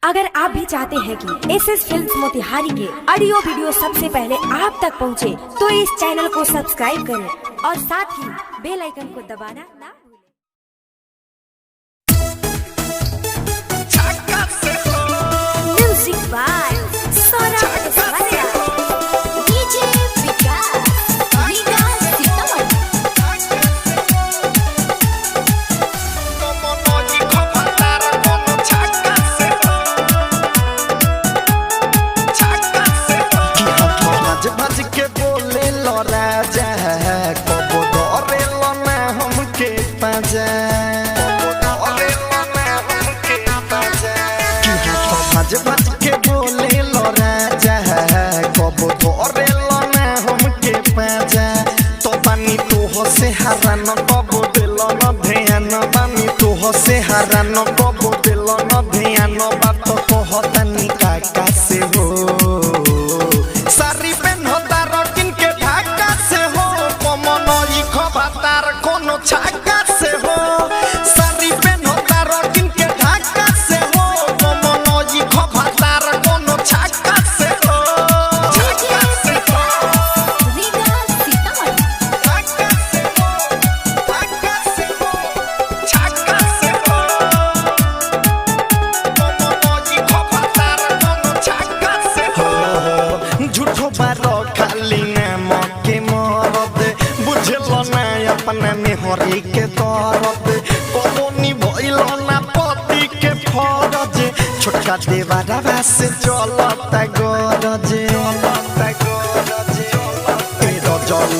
अगर आप भी चाहते हैं कि एसएस फिल्म्स मोतिहारी के ऑडियो वीडियो सबसे पहले आप तक पहुंचे, तो इस चैनल को सब्सक्राइब करें और साथ ही बेल आइकन को दबाना ना भूलें। म्यूजिक बाय भज भज के बोले लो राजा कब धरे लो ना हमके पाजा तो बानी तो से हरान कब दिल न ध्यान बानी तो से हरान कब दिल न ध्यान बात कहतानी काका से हो सारी पेन होता रकिन के ढाका से हो कमन ई खबातार कोनो छाका से हो सारी पेन होता रकिन के ढाका से हो कमन ई खबातार कोनो छाका से हो छाका से हो रीगा सीतामढ़ी छाका से हो कमन ई खबातार कोनो छाका से हो झूठो बारो खाली नाम के मरद बुझल ना अपना मेहरी के दर्द कबोनी भइल ना पति के फरज छोटका देवारा से चलता गरज रजल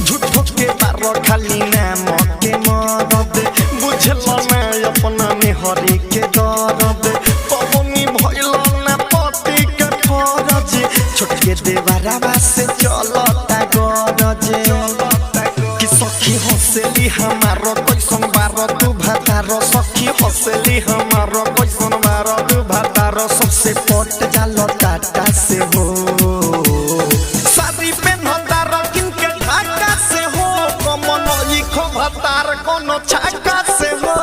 झूठो के बारो खाली नाम के मरद बुझल ना अपना मेहरी के दर्द कबोनी भइल ना पति के फरज छोटके देवारा से चलता गरज कि सखी हंसली हमारो कैसन बारो तू भातारो सखी हंसली हमारो कैसन बारो तू भातारो सबसे पट जालो टाटा से हो सारी पेन होता रकिन के ढाका से हो कमन ई खबातार कोनो छाका से हो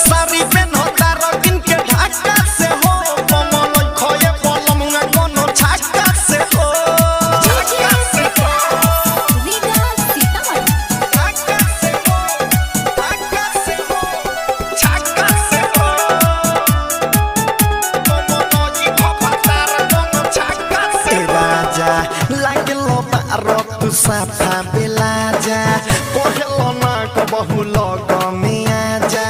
सारी पेन होता रकिन के ढाका से हो कमन ई खोए पलमुना कोनो छाका से हो छाका से हो रीगा सीतामढ़ी छाका से हो छाका से हो छाका से हो कमन ई खबातार कोनो छाका से राजा लागलो बारो तू साफा बेला जा कहलो ना कबहू लग मिया जा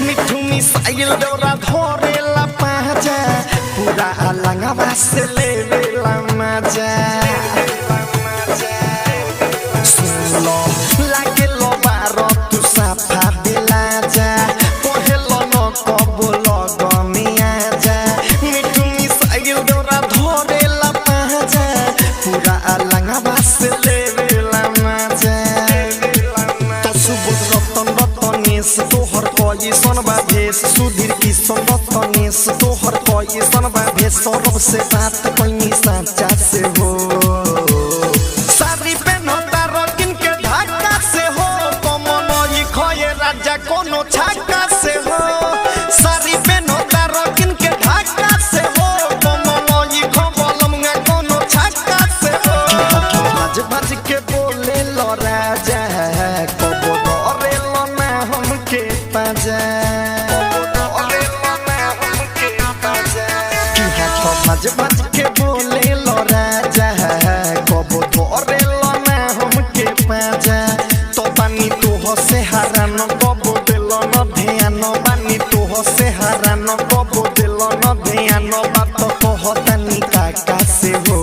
मिठू मिसाइल डोरा धरेला पाजा पूरा अलंगवा से लेवेला मजा सुनो लागलो बारो तू साफा बेला जा कहलो ना कबहू लग मिया जा मिठू मिसाइल डोरा धरेला पाजा पूरा अलंगवा से लेवेला मजा तो सुबोध रतन रतनेश तोहर कैसन बा भेष सुधीर किशन रतनेश तोहर कैसन बा भेष सौरभ से बात कैनी साचा से हो सारी पेन होता रकिन के ढाका से हो कमन ई खोए राजा कोनो छाका से हो सारी पेन होता रकिन के ढाका से हो कमन ई खबलमुआ कोनो छाका से हो भज भज के बोले लो राजा कब धरे लो ना हमके पाजा भज भज के बोले लो राजा कब धरे लो ना हमके पाजा तो बानी तो से हरान कब दिल न ध्यान बानी तो से हरान कब दिल न ध्यान बात कहतानी काका से हो